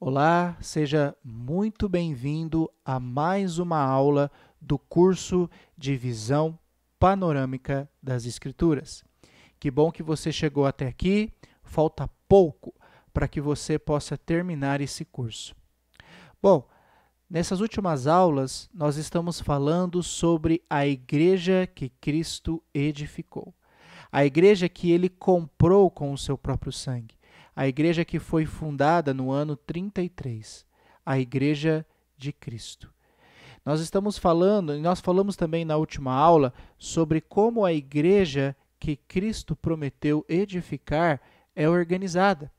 Olá, seja muito bem-vindo a mais uma aula do curso de Visão Panorâmica das Escrituras. Que bom que você chegou até aqui, falta pouco para que você possa terminar esse curso. Bom, nessas últimas aulas nós estamos falando sobre a igreja que Cristo edificou. A igreja que ele comprou com o seu próprio sangue. A igreja que foi fundada no ano 33. A igreja de Cristo. Nós falamos também na última aula sobre como a igreja que Cristo prometeu edificar é organizada.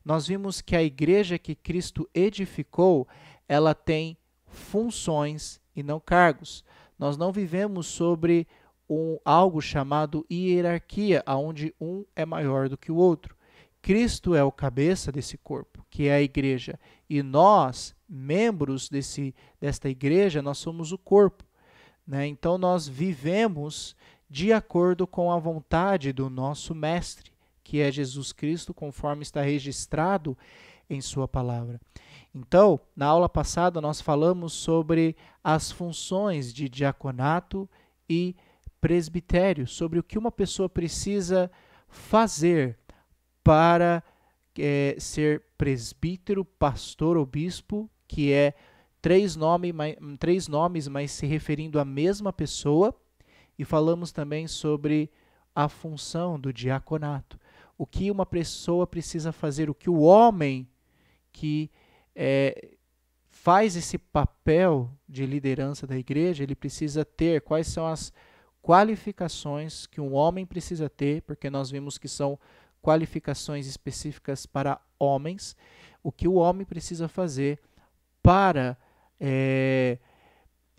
Nós vimos que a igreja que Cristo edificou, ela tem funções e não cargos. Nós não vivemos sobre algo chamado hierarquia, onde um é maior do que o outro. Cristo é o cabeça desse corpo, que é a igreja. E nós, membros desta igreja, nós somos o corpo. Né? Então, nós vivemos de acordo com a vontade do nosso Mestre, que é Jesus Cristo, conforme está registrado em sua palavra. Então, na aula passada, nós falamos sobre as funções de diaconato e presbitério, sobre o que uma pessoa precisa fazer para ser presbítero, pastor ou bispo, que é três nomes, mas se referindo à mesma pessoa. E falamos também sobre a função do diaconato. O que uma pessoa precisa fazer, o que o homem que faz esse papel de liderança da igreja, ele precisa ter, quais são as qualificações que um homem precisa ter, porque nós vimos que são qualificações específicas para homens, o que o homem precisa fazer para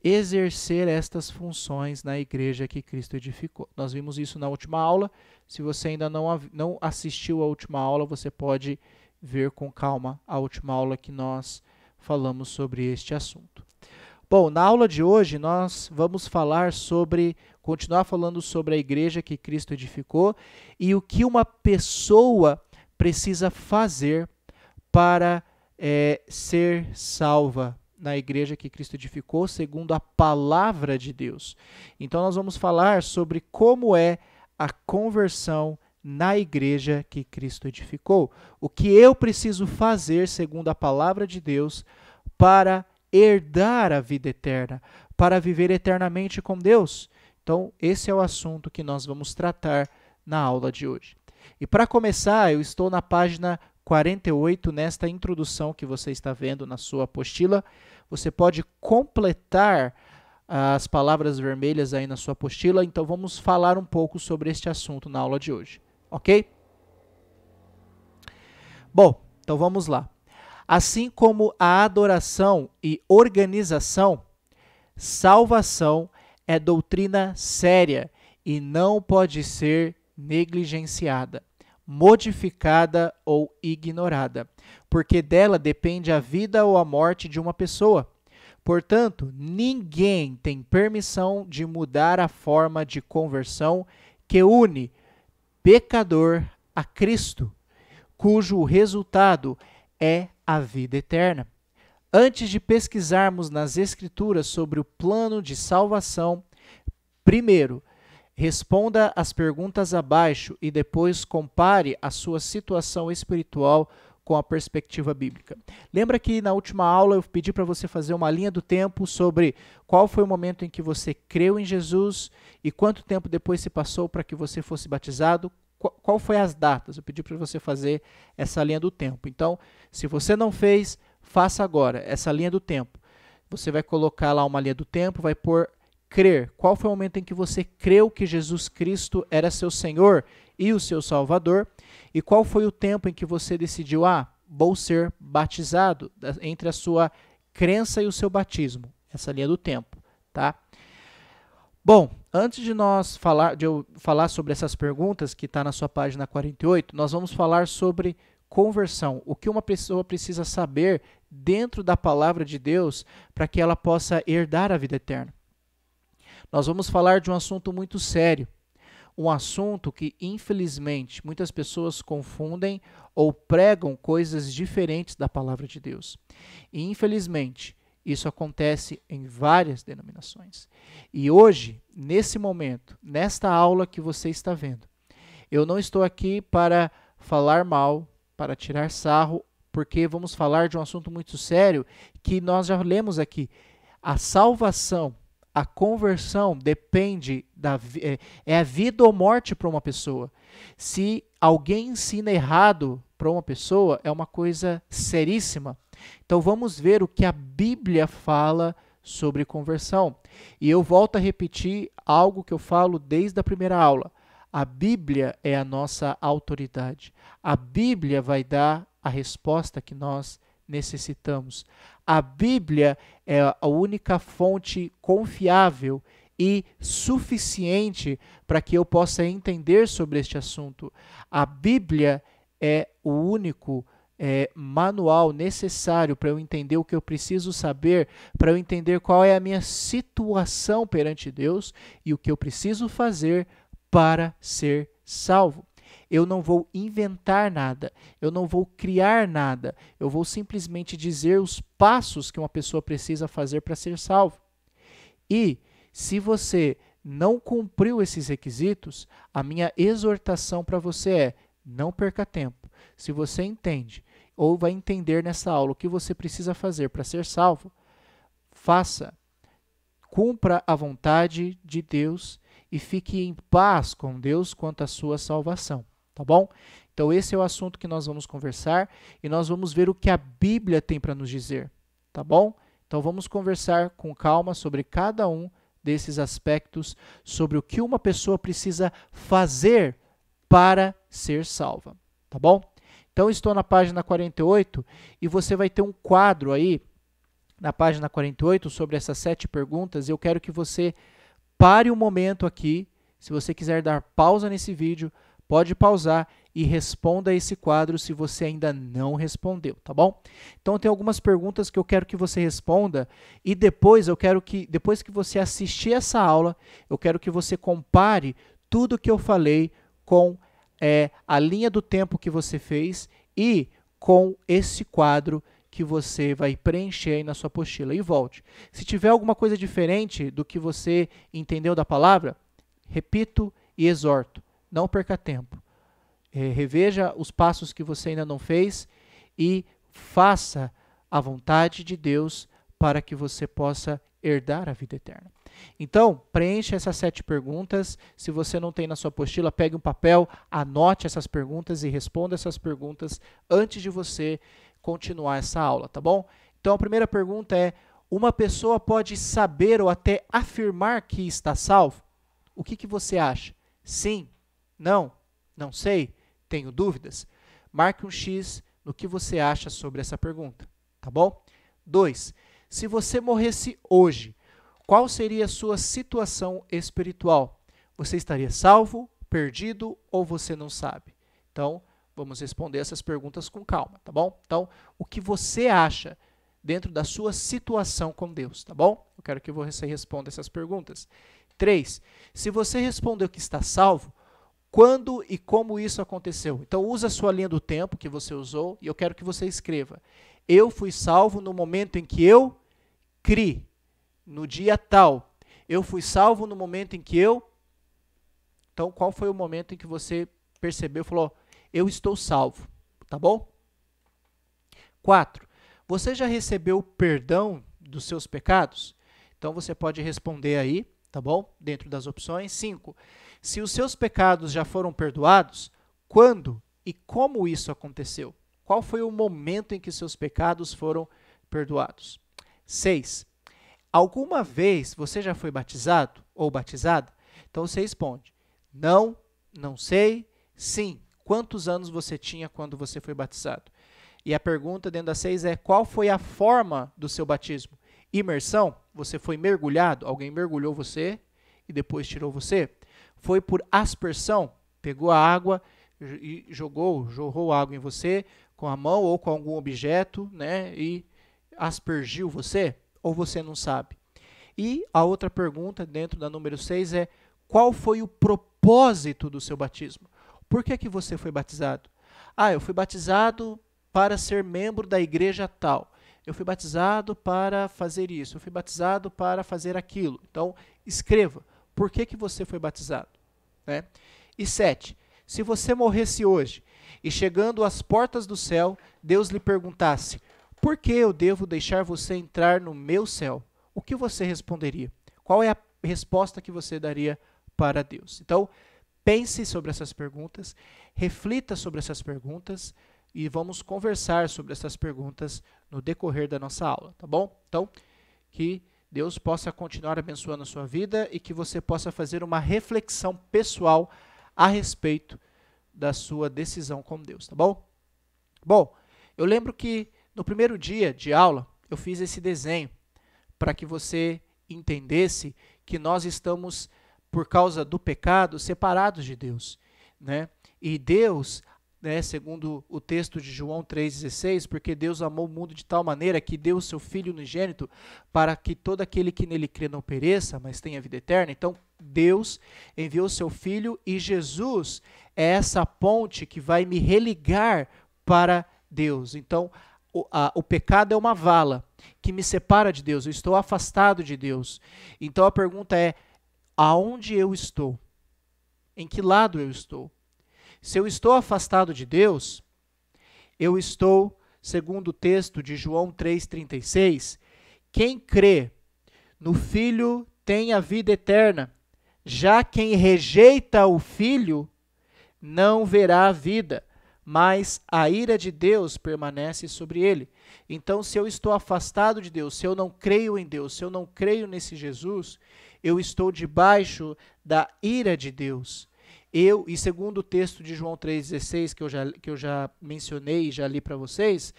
exercer estas funções na igreja que Cristo edificou. Nós vimos isso na última aula. Se você ainda não assistiu à última aula, você pode ver com calma a última aula que nós falamos sobre este assunto. Bom, na aula de hoje nós vamos continuar falando sobre a igreja que Cristo edificou e o que uma pessoa precisa fazer para ser salva na igreja que Cristo edificou, segundo a palavra de Deus. Então nós vamos falar sobre como é a conversão na igreja que Cristo edificou. O que eu preciso fazer, segundo a palavra de Deus, para herdar a vida eterna, para viver eternamente com Deus. Então, esse é o assunto que nós vamos tratar na aula de hoje. E para começar, eu estou na página 48, nesta introdução que você está vendo na sua apostila. Você pode completar as palavras vermelhas aí na sua apostila, então vamos falar um pouco sobre este assunto na aula de hoje, ok? Bom, então vamos lá. Assim como a adoração e organização, salvação é doutrina séria e não pode ser negligenciada, modificada ou ignorada, porque dela depende a vida ou a morte de uma pessoa. Portanto, ninguém tem permissão de mudar a forma de conversão que une pecador a Cristo, cujo resultado é a vida eterna. Antes de pesquisarmos nas Escrituras sobre o plano de salvação, primeiro, responda as perguntas abaixo e depois compare a sua situação espiritual com a perspectiva bíblica. Lembra que na última aula eu pedi para você fazer uma linha do tempo sobre qual foi o momento em que você creu em Jesus e quanto tempo depois se passou para que você fosse batizado? Qual foi as datas? Eu pedi para você fazer essa linha do tempo. Então, se você não fez, faça agora essa linha do tempo. Você vai colocar lá uma linha do tempo, vai pôr crer. Qual foi o momento em que você creu que Jesus Cristo era seu Senhor e o seu Salvador? E qual foi o tempo em que você decidiu, vou ser batizado, entre a sua crença e o seu batismo? Essa linha do tempo, tá? Bom, antes de eu falar sobre essas perguntas que está na sua página 48, nós vamos falar sobre conversão. O que uma pessoa precisa saber dentro da palavra de Deus para que ela possa herdar a vida eterna. Nós vamos falar de um assunto muito sério. um assunto que, infelizmente, muitas pessoas confundem ou pregam coisas diferentes da palavra de Deus. E, infelizmente, isso acontece em várias denominações. E hoje, nesse momento, nesta aula que você está vendo, eu não estou aqui para falar mal, para tirar sarro, porque vamos falar de um assunto muito sério que nós já lemos aqui. A salvação, a conversão depende é a vida ou morte para uma pessoa. Se alguém ensina errado para uma pessoa, é uma coisa seríssima. Então vamos ver o que a Bíblia fala sobre conversão. E eu volto a repetir algo que eu falo desde a primeira aula. A Bíblia é a nossa autoridade. A Bíblia vai dar a resposta que nós necessitamos. A Bíblia é a única fonte confiável e suficiente para que eu possa entender sobre este assunto. A Bíblia é o único manual necessário para eu entender o que eu preciso saber, para eu entender qual é a minha situação perante Deus e o que eu preciso fazer para ser salvo. Eu não vou inventar nada, eu não vou criar nada, eu vou simplesmente dizer os passos que uma pessoa precisa fazer para ser salvo. E se você não cumpriu esses requisitos, a minha exortação para você é: não perca tempo. Se você entende ou vai entender nessa aula o que você precisa fazer para ser salvo, faça, cumpra a vontade de Deus e fique em paz com Deus quanto à sua salvação, tá bom? Então esse é o assunto que nós vamos conversar e nós vamos ver o que a Bíblia tem para nos dizer, tá bom? Então vamos conversar com calma sobre cada um desses aspectos, sobre o que uma pessoa precisa fazer para ser salva, tá bom? Então estou na página 48 e você vai ter um quadro aí na página 48 sobre essas 7 perguntas. Eu quero que você pare um momento aqui. Se você quiser dar pausa nesse vídeo, pode pausar e responda esse quadro se você ainda não respondeu, tá bom? Então tem algumas perguntas que eu quero que você responda e depois depois que você assistir essa aula, eu quero que você compare tudo que eu falei com a linha do tempo que você fez e com esse quadro que você vai preencher aí na sua apostila. E volte. Se tiver alguma coisa diferente do que você entendeu da palavra, repito e exorto. Não perca tempo. Reveja os passos que você ainda não fez e faça a vontade de Deus para que você possa herdar a vida eterna. Então, preencha essas 7 perguntas. Se você não tem na sua apostila, pegue um papel, anote essas perguntas e responda essas perguntas antes de você continuar essa aula, tá bom? Então, a primeira pergunta é: uma pessoa pode saber ou até afirmar que está salvo? O que você acha? Sim? Não? Não sei? Tenho dúvidas? Marque um X no que você acha sobre essa pergunta, tá bom? 2. Se você morresse hoje, qual seria a sua situação espiritual? Você estaria salvo, perdido ou você não sabe? Então, vamos responder essas perguntas com calma, tá bom? Então, o que você acha dentro da sua situação com Deus, tá bom? Eu quero que você responda essas perguntas. 3. Se você respondeu que está salvo, quando e como isso aconteceu? Então, usa a sua linha do tempo que você usou e eu quero que você escreva: eu fui salvo no momento em que eu criei. No dia tal. Eu fui salvo no momento em que eu... Então, qual foi o momento em que você percebeu e falou: eu estou salvo, tá bom? 4. Você já recebeu perdão dos seus pecados? Então, você pode responder aí, tá bom? Dentro das opções. 5. Se os seus pecados já foram perdoados, quando e como isso aconteceu? Qual foi o momento em que seus pecados foram perdoados? 6. Alguma vez você já foi batizado ou batizada? Então, você responde: não, não sei, sim. Quantos anos você tinha quando você foi batizado? E a pergunta dentro da 6 é: qual foi a forma do seu batismo? Imersão? Você foi mergulhado? Alguém mergulhou você e depois tirou você? Foi por aspersão? Pegou a água e jorrou água em você com a mão ou com algum objeto, né, e aspergiu você? Ou você não sabe? E a outra pergunta dentro da número 6 é: qual foi o propósito propósito do seu batismo. Por que que você foi batizado? Ah, eu fui batizado para ser membro da igreja tal. Eu fui batizado para fazer isso. Eu fui batizado para fazer aquilo. Então, escreva. Por que que você foi batizado? Né? E 7. Se você morresse hoje e chegando às portas do céu, Deus lhe perguntasse: por que eu devo deixar você entrar no meu céu? O que você responderia? Qual é a resposta que você daria para Deus? Então, pense sobre essas perguntas, reflita sobre essas perguntas e vamos conversar sobre essas perguntas no decorrer da nossa aula, tá bom? Então, que Deus possa continuar abençoando a sua vida e que você possa fazer uma reflexão pessoal a respeito da sua decisão com Deus, tá bom? Bom, eu lembro que no primeiro dia de aula eu fiz esse desenho para que você entendesse que nós estamos, por causa do pecado, separados de Deus, né? E Deus, né, segundo o texto de João 3,16, porque Deus amou o mundo de tal maneira que deu o seu Filho unigênito para que todo aquele que nele crê não pereça, mas tenha vida eterna. Então, Deus enviou o seu Filho e Jesus é essa ponte que vai me religar para Deus. Então, o pecado é uma vala que me separa de Deus, eu estou afastado de Deus. Então a pergunta é, aonde eu estou? Em que lado eu estou? Se eu estou afastado de Deus, eu estou, segundo o texto de João 3,36, quem crê no Filho tem a vida eterna, já quem rejeita o Filho não verá a vida, mas a ira de Deus permanece sobre ele. Então, se eu estou afastado de Deus, se eu não creio em Deus, se eu não creio nesse Jesus, eu estou debaixo da ira de Deus. E segundo o texto de João 3,16, que eu já mencionei e já li para vocês,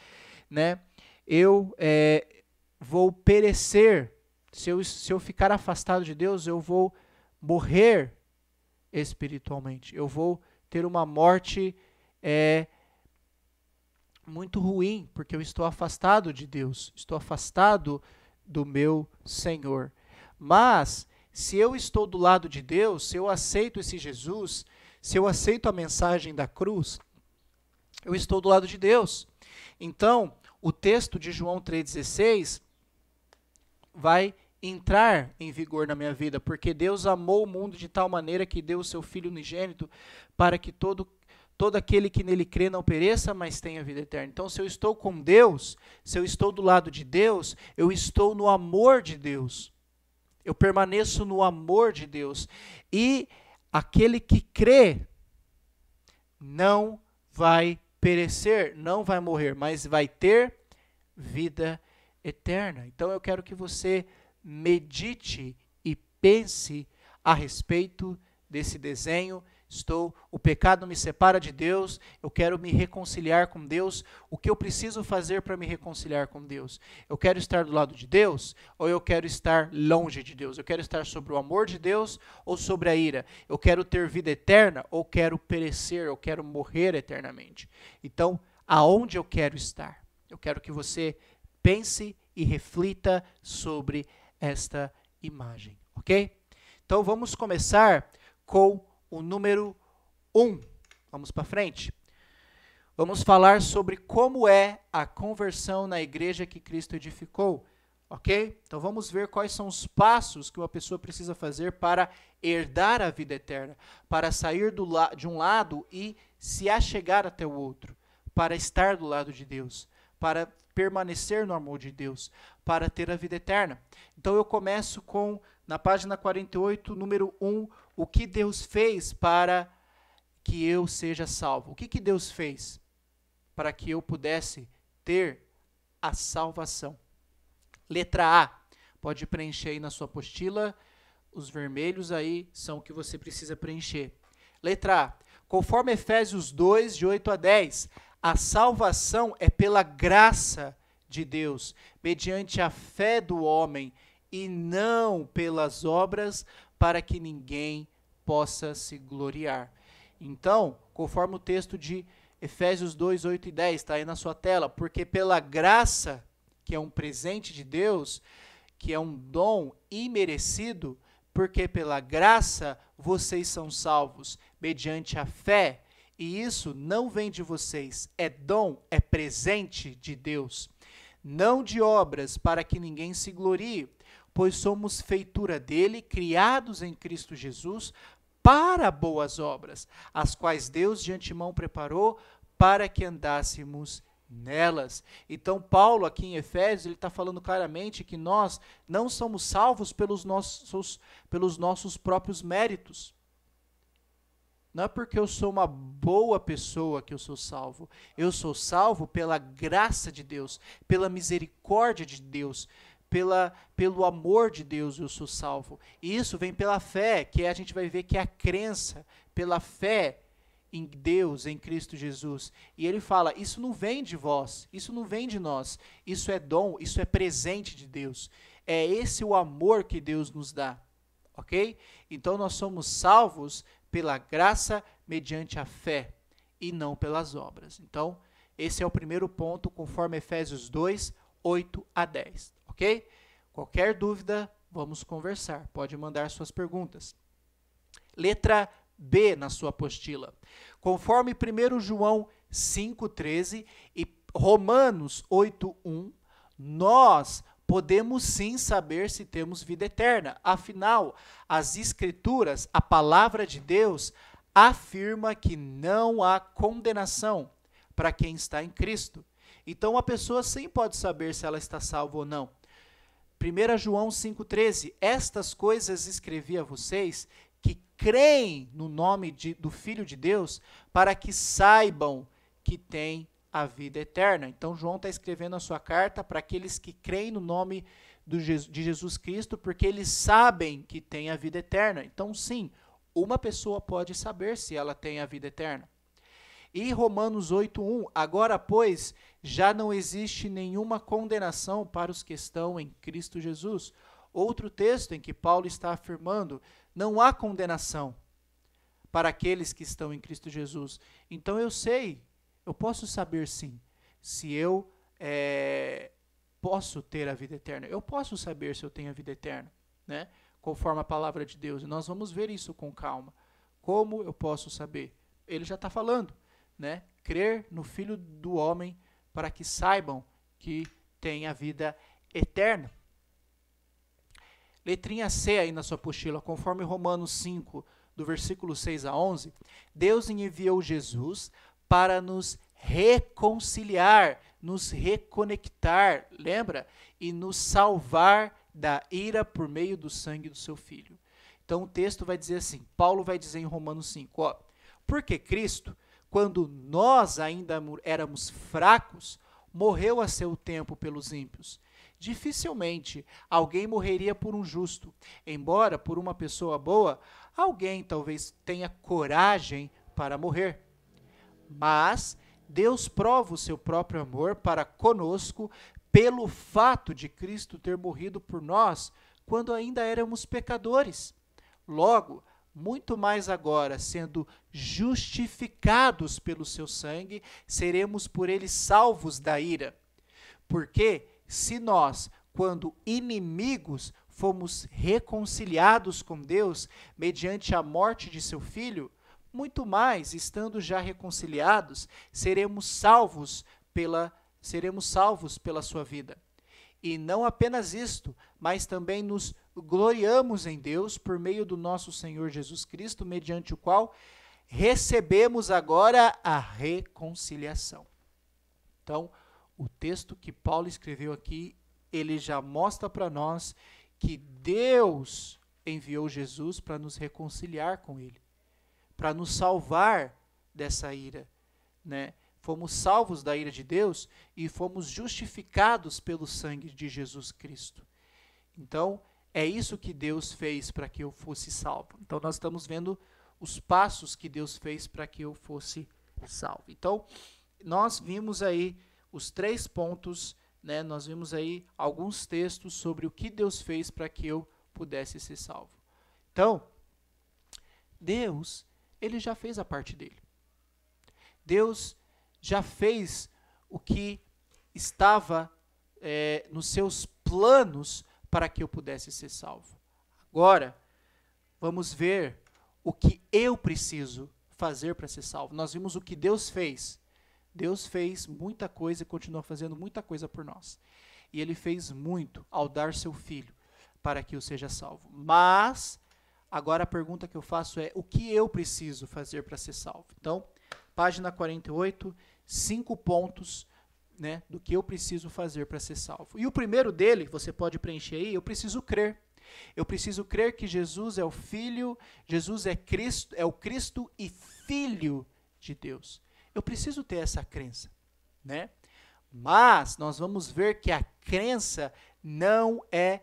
né, eu vou perecer. Se eu ficar afastado de Deus, eu vou morrer espiritualmente. Eu vou ter uma morte muito ruim, porque eu estou afastado de Deus, estou afastado do meu Senhor. Mas, se eu estou do lado de Deus, se eu aceito esse Jesus, se eu aceito a mensagem da cruz, eu estou do lado de Deus. Então, o texto de João 3,16 vai entrar em vigor na minha vida, porque Deus amou o mundo de tal maneira que deu o seu Filho unigênito para que todo aquele que nele crê não pereça, mas tenha vida eterna. Então, se eu estou com Deus, se eu estou do lado de Deus, eu estou no amor de Deus. Eu permaneço no amor de Deus. E aquele que crê não vai perecer, não vai morrer, mas vai ter vida eterna. Então, eu quero que você medite e pense a respeito desse desenho. O pecado me separa de Deus, eu quero me reconciliar com Deus. O que eu preciso fazer para me reconciliar com Deus? Eu quero estar do lado de Deus ou eu quero estar longe de Deus? Eu quero estar sobre o amor de Deus ou sobre a ira? Eu quero ter vida eterna ou quero perecer, eu quero morrer eternamente? Então, aonde eu quero estar? Eu quero que você pense e reflita sobre esta imagem, ok? Então, vamos começar com o número 1. Vamos para frente. Vamos falar sobre como é a conversão na igreja que Cristo edificou, ok? Então vamos ver quais são os passos que uma pessoa precisa fazer para herdar a vida eterna, para sair de um lado e se achegar até o outro, para estar do lado de Deus, para permanecer no amor de Deus, para ter a vida eterna. Então eu começo com, na página 48, número 1, o que Deus fez para que eu seja salvo. O que Deus fez para que eu pudesse ter a salvação? Letra A, pode preencher aí na sua apostila, os vermelhos aí são o que você precisa preencher. Letra A, conforme Efésios 2, de 8 a 10, a salvação é pela graça de Deus, mediante a fé do homem, e não pelas obras, para que ninguém possa se gloriar. Então, conforme o texto de Efésios 2, 8 e 10, está aí na sua tela, porque pela graça, que é um presente de Deus, que é um dom imerecido, Porque pela graça vocês são salvos, mediante a fé. E isso não vem de vocês, é dom, é presente de Deus. Não de obras, para que ninguém se glorie, pois somos feitura dele, criados em Cristo Jesus, para boas obras, as quais Deus de antemão preparou para que andássemos nelas. Então, Paulo, aqui em Efésios, ele está falando claramente que nós não somos salvos pelos nossos próprios méritos. Não é porque eu sou uma boa pessoa que eu sou salvo. Eu sou salvo pela graça de Deus, pela misericórdia de Deus, pelo amor de Deus eu sou salvo. E isso vem pela fé, que a gente vai ver que é a crença, pela fé em Deus, em Cristo Jesus. E ele fala, isso não vem de vós, isso não vem de nós, isso é dom, isso é presente de Deus. É esse o amor que Deus nos dá, ok? Então nós somos salvos pela graça mediante a fé e não pelas obras. Então, esse é o primeiro ponto, conforme Efésios 2, 8 a 10, ok? Qualquer dúvida, vamos conversar. Pode mandar suas perguntas. Letra B na sua apostila. Conforme 1 João 5,13 e Romanos 8,1, nós podemos sim saber se temos vida eterna. Afinal, as Escrituras, a palavra de Deus, afirma que não há condenação para quem está em Cristo. Então, a pessoa sim pode saber se ela está salva ou não. 1 João 5,13, estas coisas escrevi a vocês que creem no nome do Filho de Deus, para que saibam que têm a vida eterna. Então, João está escrevendo a sua carta para aqueles que creem no nome de Jesus Cristo, porque eles sabem que tem a vida eterna. Então, sim, uma pessoa pode saber se ela tem a vida eterna. E Romanos 8,1, agora, pois, já não existe nenhuma condenação para os que estão em Cristo Jesus. Outro texto em que Paulo está afirmando, não há condenação para aqueles que estão em Cristo Jesus. Então eu posso saber sim, se eu posso ter a vida eterna. Eu posso saber se eu tenho a vida eterna, né? Conforme a palavra de Deus. E nós vamos ver isso com calma. Como eu posso saber? Ele já está falando, né? Crer no Filho do Homem para que saibam que tem a vida eterna. Letrinha C aí na sua apostila, conforme Romanos 5, do versículo 6 a 11, Deus enviou Jesus para nos reconciliar, nos reconectar, lembra? E nos salvar da ira por meio do sangue do seu Filho. Então o texto vai dizer assim, Paulo vai dizer em Romanos 5, ó, porque Cristo, quando nós ainda éramos fracos, morreu a seu tempo pelos ímpios. Dificilmente alguém morreria por um justo, embora por uma pessoa boa, alguém talvez tenha coragem para morrer. Mas Deus prova o seu próprio amor para conosco pelo fato de Cristo ter morrido por nós quando ainda éramos pecadores. Logo, muito mais agora, sendo justificados pelo seu sangue, seremos por ele salvos da ira. Porque se nós, quando inimigos, fomos reconciliados com Deus mediante a morte de seu Filho, muito mais, estando já reconciliados, seremos salvos pela sua vida. E não apenas isto, mas também nos gloriamos em Deus por meio do nosso Senhor Jesus Cristo, mediante o qual recebemos agora a reconciliação. Então, o texto que Paulo escreveu aqui, ele já mostra para nós que Deus enviou Jesus para nos reconciliar com ele, para nos salvar dessa ira, né? Fomos salvos da ira de Deus e fomos justificados pelo sangue de Jesus Cristo. Então, é isso que Deus fez para que eu fosse salvo. Então, nós estamos vendo os passos que Deus fez para que eu fosse salvo. Então, nós vimos aí os 3 pontos, né? Nós vimos aí alguns textos sobre o que Deus fez para que eu pudesse ser salvo. Então, Deus, ele já fez a parte dele. Deus já fez o que estava nos seus planos para que eu pudesse ser salvo. Agora, vamos ver o que eu preciso fazer para ser salvo. Nós vimos o que Deus fez. Deus fez muita coisa e continua fazendo muita coisa por nós. E Ele fez muito ao dar seu Filho para que eu seja salvo. Mas, agora a pergunta que eu faço é, o que eu preciso fazer para ser salvo? Então, página 48, 5 pontos, né, do que eu preciso fazer para ser salvo. E o primeiro dele, você pode preencher aí, eu preciso crer. Eu preciso crer que Jesus é o Filho, Jesus é Cristo, é o Cristo e Filho de Deus. Eu preciso ter essa crença, né? Mas nós vamos ver que a crença não é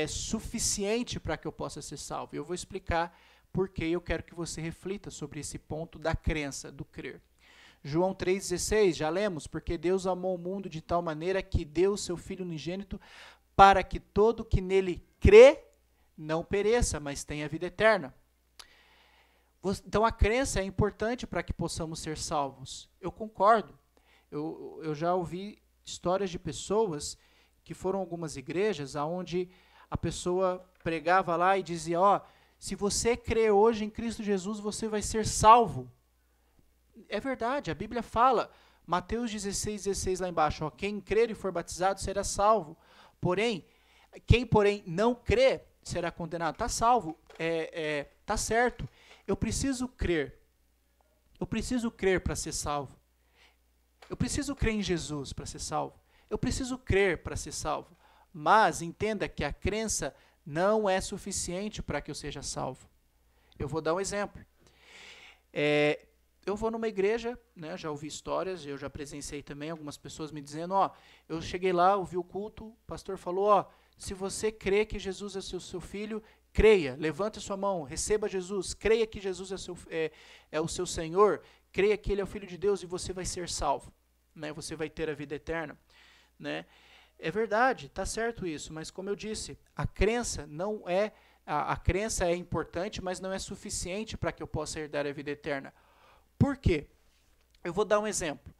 suficiente para que eu possa ser salvo. Eu vou explicar por que eu quero que você reflita sobre esse ponto da crença, do crer. João 3,16, já lemos, porque Deus amou o mundo de tal maneira que deu o seu Filho unigênito para que todo que nele crê não pereça, mas tenha vida eterna. Então a crença é importante para que possamos ser salvos. Eu concordo. Eu já ouvi histórias de pessoas que foram a algumas igrejas onde a pessoa pregava lá e dizia, se você crê hoje em Cristo Jesus, você vai ser salvo. É verdade, a Bíblia fala, Mateus 16 lá embaixo, quem crer e for batizado será salvo. Porém, quem não crê será condenado. Está salvo, está certo. Eu preciso crer. Eu preciso crer para ser salvo. Eu preciso crer em Jesus para ser salvo. Eu preciso crer para ser salvo. Mas entenda que a crença não é suficiente para que eu seja salvo. Eu vou dar um exemplo. Eu vou numa igreja, né, já ouvi histórias, eu já presenciei também algumas pessoas me dizendo, eu cheguei lá, ouvi o culto, o pastor falou, se você crê que Jesus é seu filho, creia, levante sua mão, receba Jesus, creia que Jesus é o seu Senhor, creia que Ele é o Filho de Deus e você vai ser salvo, né, você vai ter a vida eterna, né. É verdade, está certo isso, mas como eu disse, a crença não é, a crença é importante, mas não é suficiente para que eu possa herdar a vida eterna. Por quê? Eu vou dar um exemplo.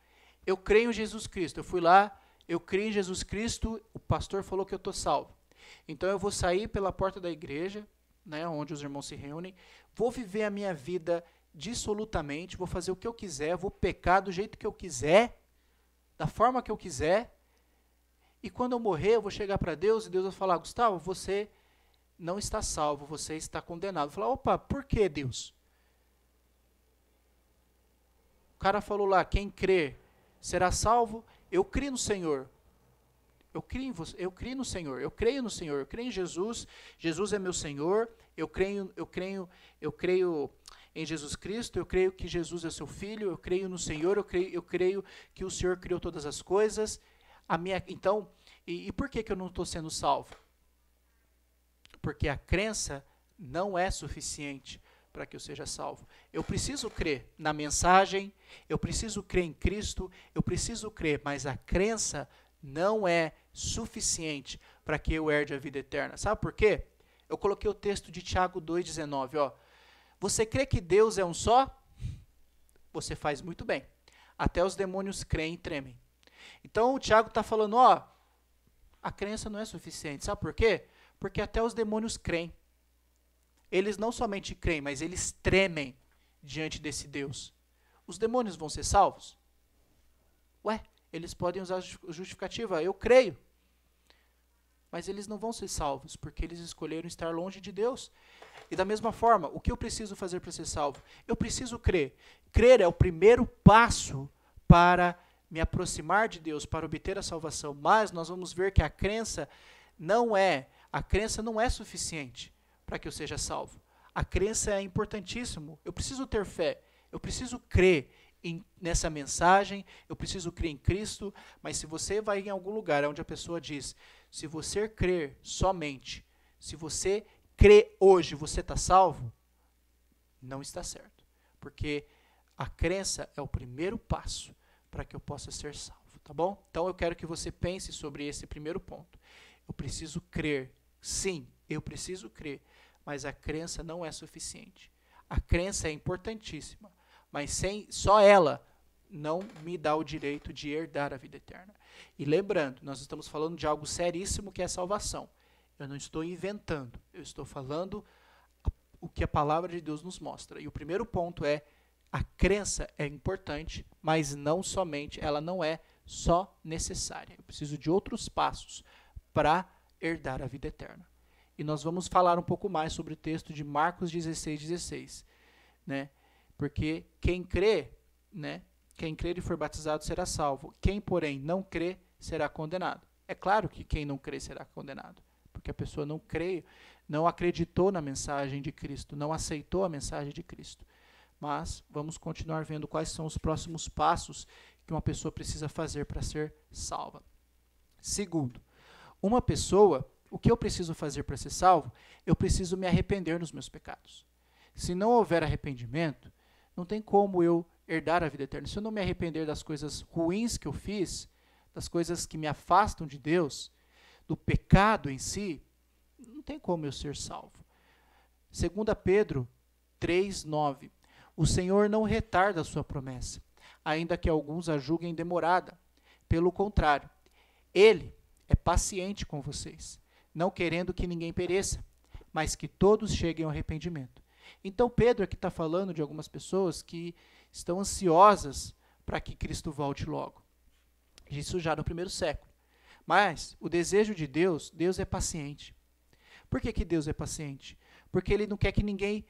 Eu creio em Jesus Cristo, eu fui lá, eu creio em Jesus Cristo, o pastor falou que eu estou salvo. Então eu vou sair pela porta da igreja, né, onde os irmãos se reúnem, vou viver a minha vida dissolutamente, vou fazer o que eu quiser, vou pecar do jeito que eu quiser, da forma que eu quiser, e quando eu morrer eu vou chegar para Deus e Deus vai falar, Gustavo, você não está salvo, você está condenado. Eu vou falar, opa, por que Deus? O cara falou lá, quem crer será salvo, eu creio no Senhor. Eu creio no Senhor, eu creio no Senhor, eu creio em Jesus, Jesus é meu Senhor, eu creio em Jesus Cristo, eu creio que Jesus é seu Filho, eu creio no Senhor, eu creio que o Senhor criou todas as coisas. Então, e por que eu não estou sendo salvo? Porque a crença não é suficiente para que eu seja salvo. Eu preciso crer na mensagem, eu preciso crer em Cristo, eu preciso crer, mas a crença não é suficiente para que eu herde a vida eterna. Sabe por quê? Eu coloquei o texto de Tiago 2,19. Você crê que Deus é um só? Você faz muito bem. Até os demônios creem e tremem. Então o Tiago está falando, a crença não é suficiente. Sabe por quê? Porque até os demônios creem. Eles não somente creem, mas eles tremem diante desse Deus. Os demônios vão ser salvos? Eles podem usar a justificativa, eu creio. Mas eles não vão ser salvos, porque eles escolheram estar longe de Deus. E da mesma forma, o que eu preciso fazer para ser salvo? Eu preciso crer. Crer é o primeiro passo para me aproximar de Deus, para obter a salvação. Mas nós vamos ver que a crença não é suficiente para que eu seja salvo. A crença é importantíssimo. Eu preciso ter fé, eu preciso crer nessa mensagem, eu preciso crer em Cristo, mas se você vai em algum lugar onde a pessoa diz, se você crer somente, se você crê hoje, você está salvo, não está certo. Porque a crença é o primeiro passo para que eu possa ser salvo, tá bom? Então eu quero que você pense sobre esse primeiro ponto. Eu preciso crer, sim, eu preciso crer, mas a crença não é suficiente. A crença é importantíssima, mas só ela não me dá o direito de herdar a vida eterna. E lembrando, nós estamos falando de algo seríssimo que é a salvação. Eu não estou inventando, eu estou falando o que a palavra de Deus nos mostra. E o primeiro ponto é: a crença é importante, mas não somente, ela não é só necessária. Eu preciso de outros passos para herdar a vida eterna. E nós vamos falar um pouco mais sobre o texto de Marcos 16:16, né? Porque quem crê, né? Quem crer e for batizado será salvo. Quem, porém, não crê será condenado. É claro que quem não crê será condenado, porque a pessoa não crê, não acreditou na mensagem de Cristo, não aceitou a mensagem de Cristo. Mas vamos continuar vendo quais são os próximos passos que uma pessoa precisa fazer para ser salva. Segundo, uma pessoa, o que eu preciso fazer para ser salvo? Eu preciso me arrepender dos meus pecados. Se não houver arrependimento, não tem como eu herdar a vida eterna. Se eu não me arrepender das coisas ruins que eu fiz, das coisas que me afastam de Deus, do pecado em si, não tem como eu ser salvo. 2 Pedro 3:9. O Senhor não retarda a sua promessa, ainda que alguns a julguem demorada. Pelo contrário, Ele é paciente com vocês, não querendo que ninguém pereça, mas que todos cheguem ao arrependimento. Então Pedro aqui está falando de algumas pessoas que estão ansiosas para que Cristo volte logo. Isso já no primeiro século. Mas o desejo de Deus, Deus é paciente. Por que Deus é paciente? Porque Ele não quer que ninguém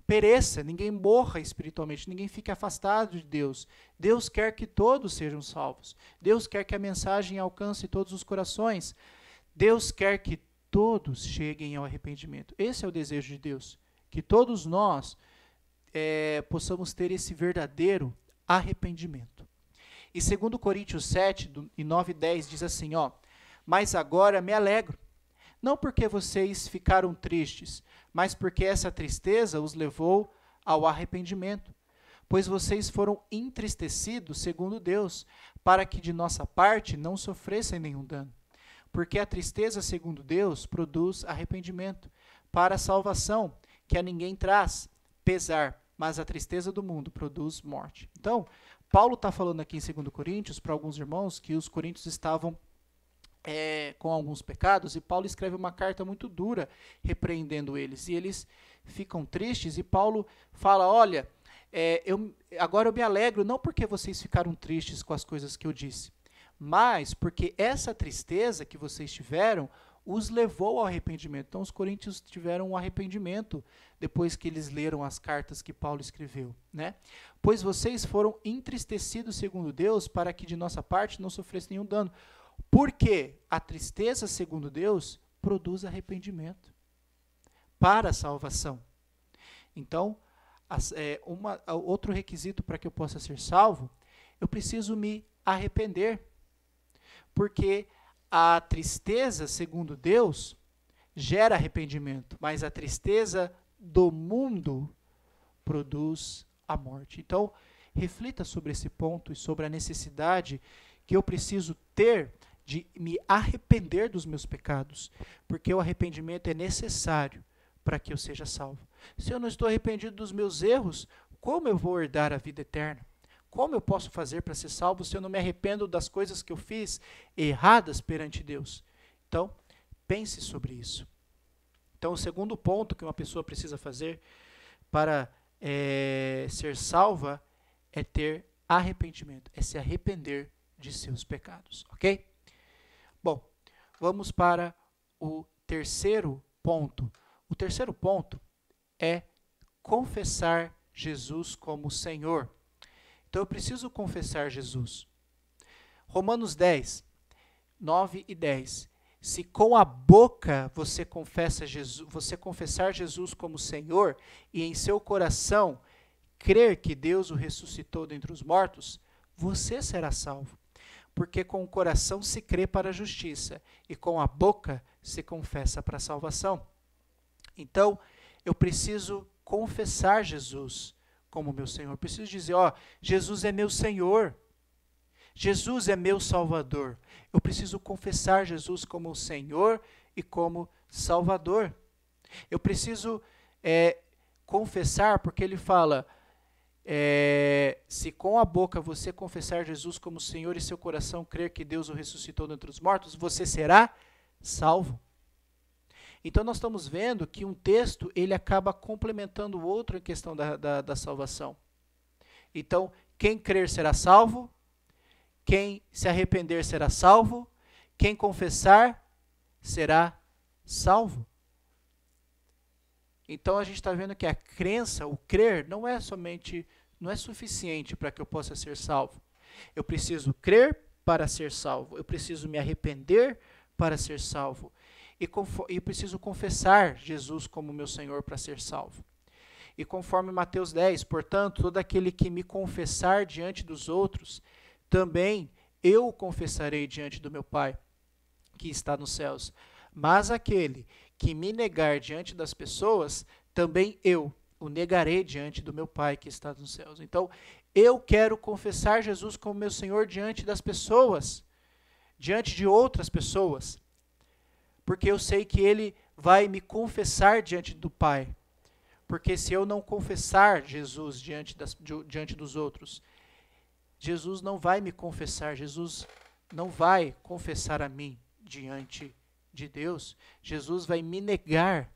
pereça, ninguém morra espiritualmente, ninguém fique afastado de Deus. Deus quer que todos sejam salvos. Deus quer que a mensagem alcance todos os corações. Deus quer que todos cheguem ao arrependimento. Esse é o desejo de Deus. Que todos nós possamos ter esse verdadeiro arrependimento. E 2 Coríntios 7, 9 e 10 diz assim, mas agora me alegro, não porque vocês ficaram tristes, mas porque essa tristeza os levou ao arrependimento. Pois vocês foram entristecidos segundo Deus, para que de nossa parte não sofressem nenhum dano. Porque a tristeza segundo Deus produz arrependimento, para a salvação, que a ninguém traz pesar, mas a tristeza do mundo produz morte. Então, Paulo está falando aqui em 2 Coríntios, para alguns irmãos, que os coríntios estavam com alguns pecados, e Paulo escreve uma carta muito dura repreendendo eles, e eles ficam tristes, e Paulo fala, olha, agora eu me alegro, não porque vocês ficaram tristes com as coisas que eu disse, mas porque essa tristeza que vocês tiveram os levou ao arrependimento. Então os coríntios tiveram um arrependimento depois que eles leram as cartas que Paulo escreveu, né? Pois vocês foram entristecidos segundo Deus, para que de nossa parte não sofresse nenhum dano. Porque a tristeza, segundo Deus, produz arrependimento para a salvação. Então, outro requisito para que eu possa ser salvo, eu preciso me arrepender. Porque a tristeza, segundo Deus, gera arrependimento, mas a tristeza do mundo produz a morte. Então, reflita sobre esse ponto e sobre a necessidade que eu preciso ter de me arrepender dos meus pecados, porque o arrependimento é necessário para que eu seja salvo. Se eu não estou arrependido dos meus erros, como eu vou herdar a vida eterna? Como eu posso fazer para ser salvo se eu não me arrependo das coisas que eu fiz erradas perante Deus? Então, pense sobre isso. Então, o segundo ponto que uma pessoa precisa fazer para ser salva é ter arrependimento, é se arrepender de seus pecados, ok? Bom, vamos para o terceiro ponto. O terceiro ponto é confessar Jesus como Senhor. Então eu preciso confessar Jesus. Romanos 10, 9 e 10. Se com a boca você confessar Jesus como Senhor e em seu coração crer que Deus o ressuscitou dentre os mortos, você será salvo. Porque com o coração se crê para a justiça e com a boca se confessa para a salvação. Então, eu preciso confessar Jesus como meu Senhor. Eu preciso dizer, Jesus é meu Senhor. Jesus é meu Salvador. Eu preciso confessar Jesus como Senhor e como Salvador. Eu preciso confessar, porque ele fala, se com a boca você confessar Jesus como Senhor e seu coração crer que Deus o ressuscitou dentre os mortos, você será salvo. Então nós estamos vendo que um texto ele acaba complementando o outro em questão da salvação. Então, quem crer será salvo, quem se arrepender será salvo, quem confessar será salvo. Então a gente está vendo que a crença, o crer, não é suficiente para que eu possa ser salvo. Eu preciso crer para ser salvo. Eu preciso me arrepender para ser salvo. E preciso confessar Jesus como meu Senhor para ser salvo. E conforme Mateus 10, portanto, todo aquele que me confessar diante dos outros, também eu o confessarei diante do meu Pai, que está nos céus. Mas aquele que me negar diante das pessoas, também eu o negarei diante do meu Pai que está nos céus. Então, eu quero confessar Jesus como meu Senhor diante das pessoas, diante de outras pessoas, porque eu sei que Ele vai me confessar diante do Pai. Porque se eu não confessar Jesus diante dos outros, Jesus não vai me confessar, Jesus não vai confessar a mim diante de Deus, Jesus vai me negar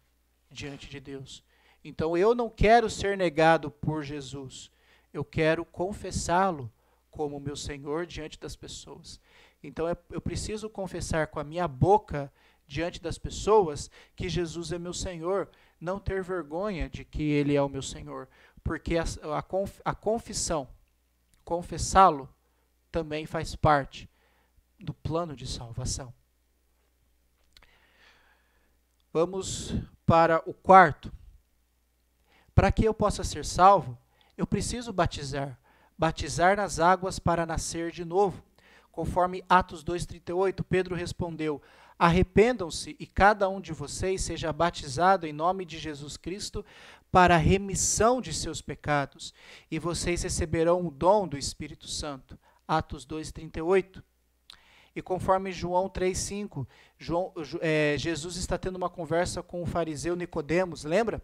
diante de Deus. Então eu não quero ser negado por Jesus, eu quero confessá-lo como meu Senhor diante das pessoas. Então eu preciso confessar com a minha boca diante das pessoas que Jesus é meu Senhor, não ter vergonha de que Ele é o meu Senhor, porque a confissão, confessá-lo, também faz parte do plano de salvação. Vamos para o quarto. Para que eu possa ser salvo, eu preciso batizar nas águas para nascer de novo. Conforme Atos 2,38, Pedro respondeu: arrependam-se e cada um de vocês seja batizado em nome de Jesus Cristo para a remissão de seus pecados, e vocês receberão o dom do Espírito Santo. Atos 2,38. E conforme João 3,5, Jesus está tendo uma conversa com o fariseu Nicodemos, lembra?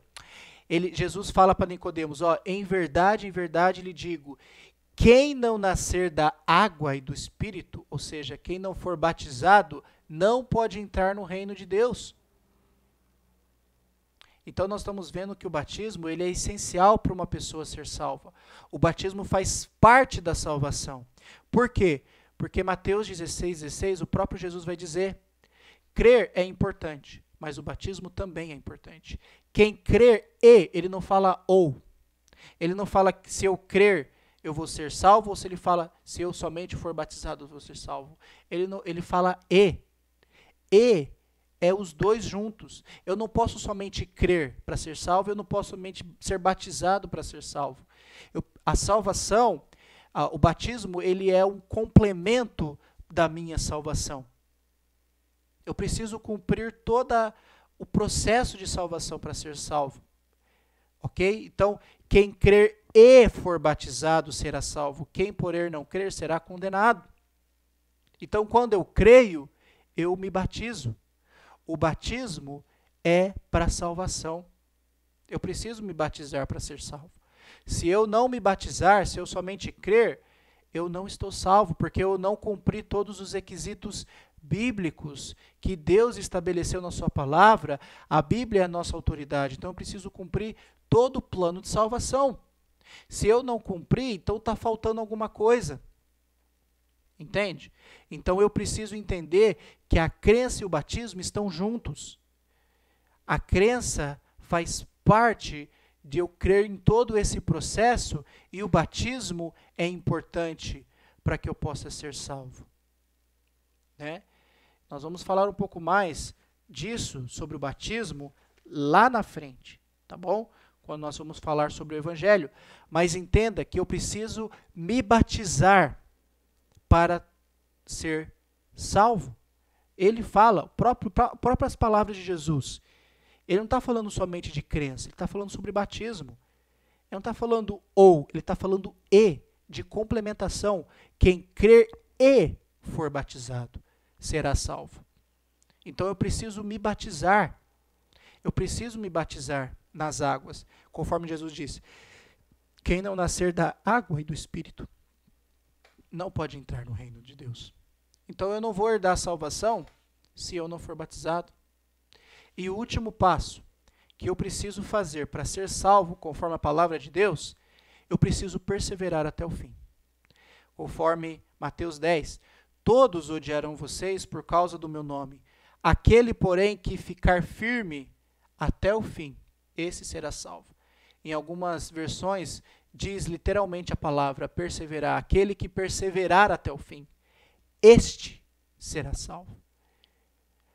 Jesus fala para Nicodemos, em verdade lhe digo, quem não nascer da água e do Espírito, ou seja, quem não for batizado, não pode entrar no reino de Deus. Então nós estamos vendo que o batismo ele é essencial para uma pessoa ser salva. O batismo faz parte da salvação. Por quê? Porque Mateus 16,16, o próprio Jesus vai dizer, crer é importante, mas o batismo também é importante. Quem crer ele não fala ou. Ele não fala que se eu crer eu vou ser salvo, ou se ele fala se eu somente for batizado eu vou ser salvo. Ele fala e. E é os dois juntos. Eu não posso somente crer para ser salvo, eu não posso somente ser batizado para ser salvo. A salvação, o batismo, ele é um complemento da minha salvação. Eu preciso cumprir todo o processo de salvação para ser salvo. Ok? Então, quem crer e for batizado será salvo. Quem, porém, não crer será condenado. Então, quando eu creio, eu me batizo. O batismo é para salvação. Eu preciso me batizar para ser salvo. Se eu não me batizar, se eu somente crer, eu não estou salvo, porque eu não cumpri todos os requisitos bíblicos que Deus estabeleceu na sua palavra. A Bíblia é a nossa autoridade, então eu preciso cumprir todo o plano de salvação. Se eu não cumprir, então está faltando alguma coisa. Entende? Então eu preciso entender que a crença e o batismo estão juntos. A crença faz parte de eu crer em todo esse processo e o batismo é importante para que eu possa ser salvo. Né? Nós vamos falar um pouco mais disso, sobre o batismo, lá na frente, tá bom? Quando nós vamos falar sobre o Evangelho. Mas entenda que eu preciso me batizar para ser salvo. Ele fala, próprias palavras de Jesus. Ele não está falando somente de crença, ele está falando sobre batismo. Ele não está falando ou, ele está falando e, de complementação. Quem crer e for batizado será salvo. Então eu preciso me batizar. Eu preciso me batizar nas águas, conforme Jesus disse. Quem não nascer da água e do Espírito não pode entrar no reino de Deus. Então eu não vou herdar a salvação se eu não for batizado. E o último passo que eu preciso fazer para ser salvo, conforme a palavra de Deus, eu preciso perseverar até o fim. Conforme Mateus 10, todos odiarão vocês por causa do meu nome. Aquele, porém, que ficar firme até o fim, esse será salvo. Em algumas versões, diz literalmente a palavra perseverar. Aquele que perseverar até o fim, este será salvo.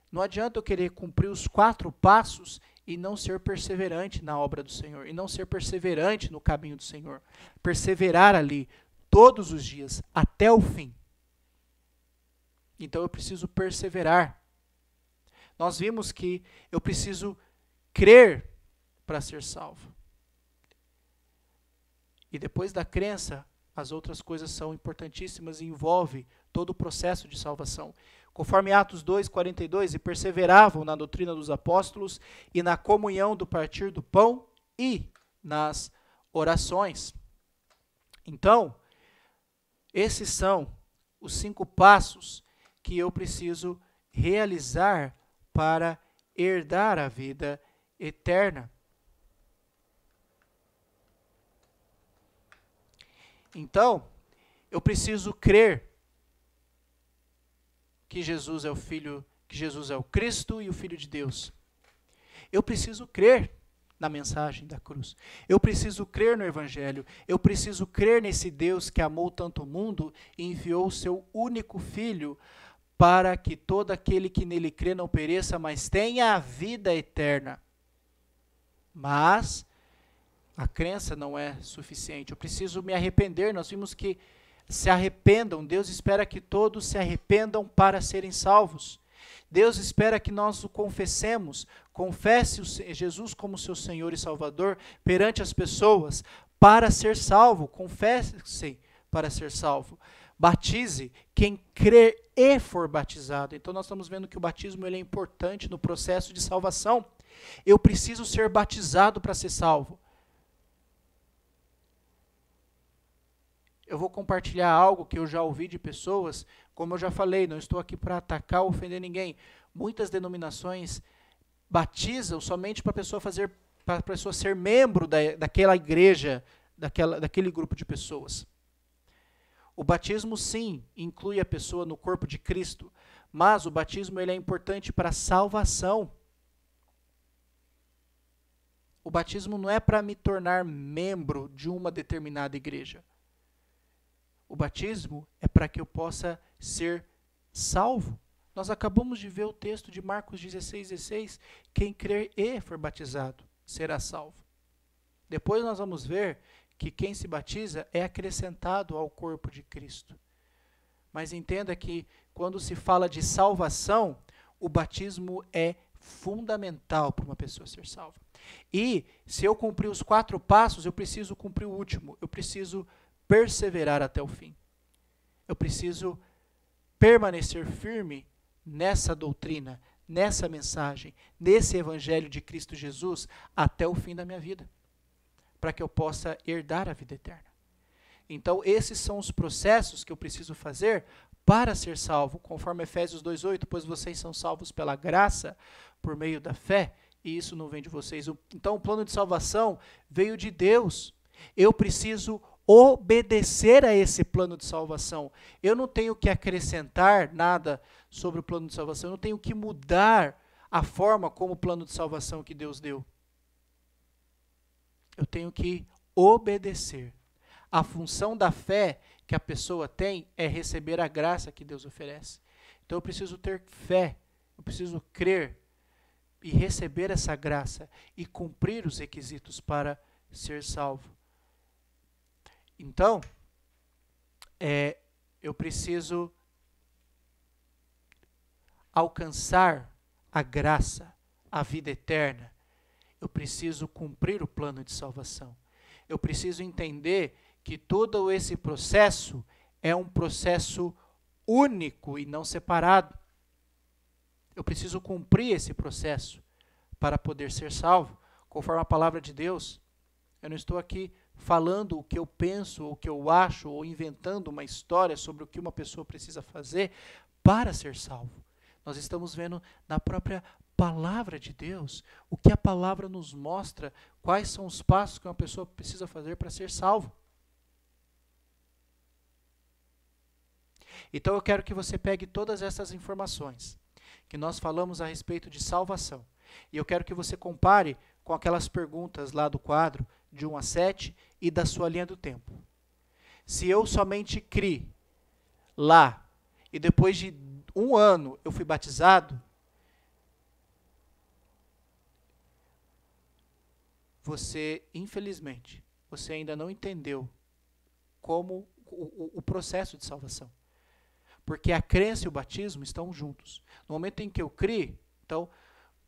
Não adianta eu querer cumprir os 4 passos e não ser perseverante na obra do Senhor, e não ser perseverante no caminho do Senhor. Perseverar ali todos os dias, até o fim. Então eu preciso perseverar. Nós vimos que eu preciso crer para ser salvo. E depois da crença, as outras coisas são importantíssimas e envolve todo o processo de salvação. Conforme Atos 2:42, e perseveravam na doutrina dos apóstolos e na comunhão do partir do pão e nas orações. Então, esses são os 5 passos que eu preciso realizar para herdar a vida eterna. Então, eu preciso crer que Jesus é o Filho, que Jesus é o Cristo e o Filho de Deus. Eu preciso crer na mensagem da cruz. Eu preciso crer no Evangelho. Eu preciso crer nesse Deus que amou tanto o mundo e enviou o seu único Filho para que todo aquele que nele crê não pereça, mas tenha a vida eterna. Mas a crença não é suficiente. Eu preciso me arrepender. Nós vimos que se arrependam. Deus espera que todos se arrependam para serem salvos. Deus espera que nós o confessemos. Confesse Jesus como seu Senhor e Salvador perante as pessoas para ser salvo. Confesse para ser salvo. Batize quem crer e for batizado. Então nós estamos vendo que o batismo ele é importante no processo de salvação. Eu preciso ser batizado para ser salvo. Eu vou compartilhar algo que eu já ouvi de pessoas, como eu já falei, não estou aqui para atacar ou ofender ninguém. Muitas denominações batizam somente para a pessoa ser membro daquela igreja, daquele grupo de pessoas. O batismo, sim, inclui a pessoa no corpo de Cristo, mas o batismo ele é importante para a salvação. O batismo não é para me tornar membro de uma determinada igreja. O batismo é para que eu possa ser salvo. Nós acabamos de ver o texto de Marcos 16:16. Quem crer e for batizado será salvo. Depois nós vamos ver que quem se batiza é acrescentado ao corpo de Cristo. Mas entenda que quando se fala de salvação, o batismo é fundamental para uma pessoa ser salva. E se eu cumprir os 4 passos, eu preciso cumprir o último. Eu preciso perseverar até o fim. Eu preciso permanecer firme nessa doutrina, nessa mensagem, nesse evangelho de Cristo Jesus até o fim da minha vida, para que eu possa herdar a vida eterna. Então, esses são os processos que eu preciso fazer para ser salvo, conforme Efésios 2:8, pois vocês são salvos pela graça, por meio da fé, e isso não vem de vocês. Então, o plano de salvação veio de Deus. Eu preciso obedecer a esse plano de salvação. Eu não tenho que acrescentar nada sobre o plano de salvação, eu não tenho que mudar a forma como o plano de salvação que Deus deu. Eu tenho que obedecer. A função da fé que a pessoa tem é receber a graça que Deus oferece. Então eu preciso ter fé, eu preciso crer e receber essa graça e cumprir os requisitos para ser salvo. Então, eu preciso alcançar a graça, a vida eterna. Eu preciso cumprir o plano de salvação. Eu preciso entender que todo esse processo é um processo único e não separado. Eu preciso cumprir esse processo para poder ser salvo, conforme a palavra de Deus. Eu não estou aqui falando o que eu penso, o que eu acho, ou inventando uma história sobre o que uma pessoa precisa fazer para ser salvo. Nós estamos vendo na própria palavra de Deus, o que a palavra nos mostra, quais são os passos que uma pessoa precisa fazer para ser salvo. Então eu quero que você pegue todas essas informações que nós falamos a respeito de salvação. E eu quero que você compare com aquelas perguntas lá do quadro de 1 a 7 e da sua linha do tempo. Se eu somente criei lá e depois de 1 ano eu fui batizado, você, infelizmente, você ainda não entendeu como o processo de salvação. Porque a crença e o batismo estão juntos. No momento em que eu criei, então,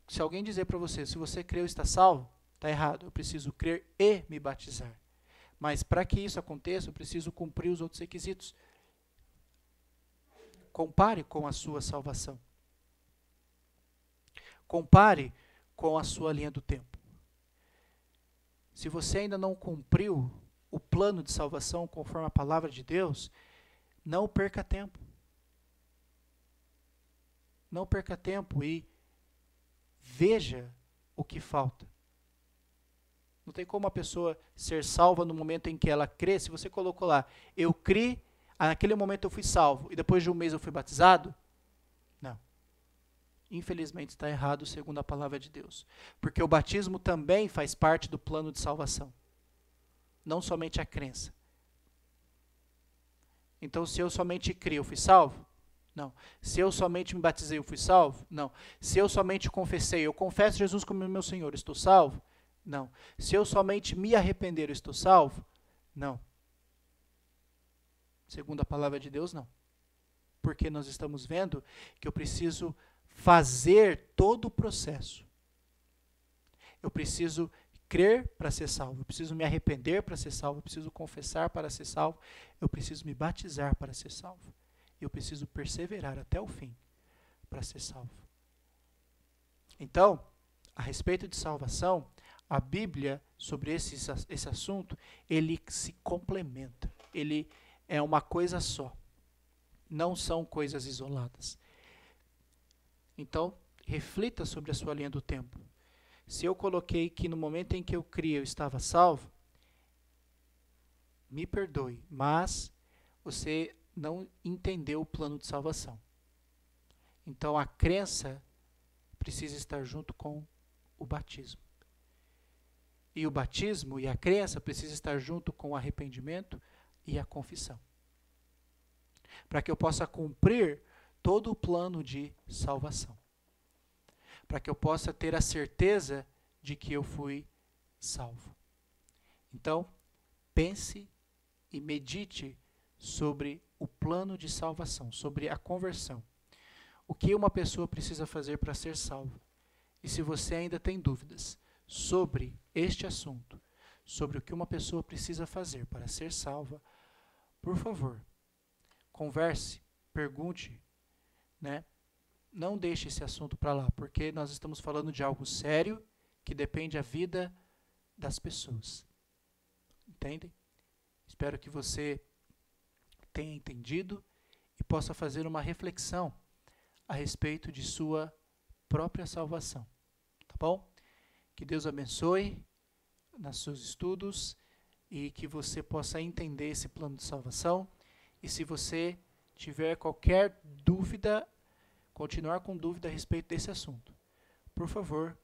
se alguém dizer para você, se você creu está salvo, está errado. Eu preciso crer e me batizar. Mas para que isso aconteça, eu preciso cumprir os outros requisitos. Compare com a sua salvação. Compare com a sua linha do tempo. Se você ainda não cumpriu o plano de salvação conforme a palavra de Deus, não perca tempo. Não perca tempo e veja o que falta. Não tem como a pessoa ser salva no momento em que ela crê. Se você colocou lá, eu criei, naquele momento eu fui salvo e depois de 1 mês eu fui batizado. Não. Infelizmente está errado segundo a palavra de Deus. Porque o batismo também faz parte do plano de salvação. Não somente a crença. Então se eu somente criei, eu fui salvo? Não. Se eu somente me batizei, eu fui salvo? Não. Se eu somente confessei, eu confesso Jesus como meu Senhor, estou salvo? Não. Se eu somente me arrepender, eu estou salvo? Não. Segundo a palavra de Deus, não. Porque nós estamos vendo que eu preciso fazer todo o processo. Eu preciso crer para ser salvo, eu preciso me arrepender para ser salvo, eu preciso confessar para ser salvo, eu preciso me batizar para ser salvo. Eu preciso perseverar até o fim para ser salvo. Então, a respeito de salvação, a Bíblia, sobre esse assunto, ele se complementa. Ele é uma coisa só. Não são coisas isoladas. Então, reflita sobre a sua linha do tempo. Se eu coloquei que no momento em que eu criei eu estava salvo, me perdoe, mas você não entendeu o plano de salvação. Então a crença precisa estar junto com o batismo. E o batismo e a crença precisam estar junto com o arrependimento e a confissão. Para que eu possa cumprir todo o plano de salvação. Para que eu possa ter a certeza de que eu fui salvo. Então, pense e medite sobre o plano de salvação, sobre a conversão. O que uma pessoa precisa fazer para ser salva? E se você ainda tem dúvidas sobre este assunto, sobre o que uma pessoa precisa fazer para ser salva, por favor, converse, pergunte, né? Não deixe esse assunto para lá, porque nós estamos falando de algo sério que depende da vida das pessoas. Entendem? Espero que você tenha entendido e possa fazer uma reflexão a respeito de sua própria salvação. Tá bom? Que Deus abençoe nos seus estudos e que você possa entender esse plano de salvação. E se você tiver qualquer dúvida, continuar com dúvida a respeito desse assunto, por favor,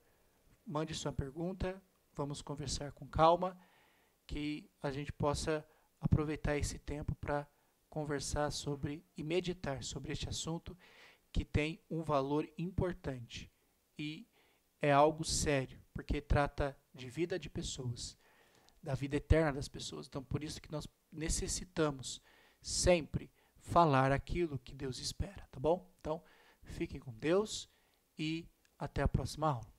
mande sua pergunta, vamos conversar com calma, que a gente possa aproveitar esse tempo para conversar sobre e meditar sobre este assunto que tem um valor importante e é algo sério, porque trata de vida de pessoas, da vida eterna das pessoas. Então, por isso que nós necessitamos sempre falar aquilo que Deus espera, tá bom? Então, fiquem com Deus e até a próxima aula.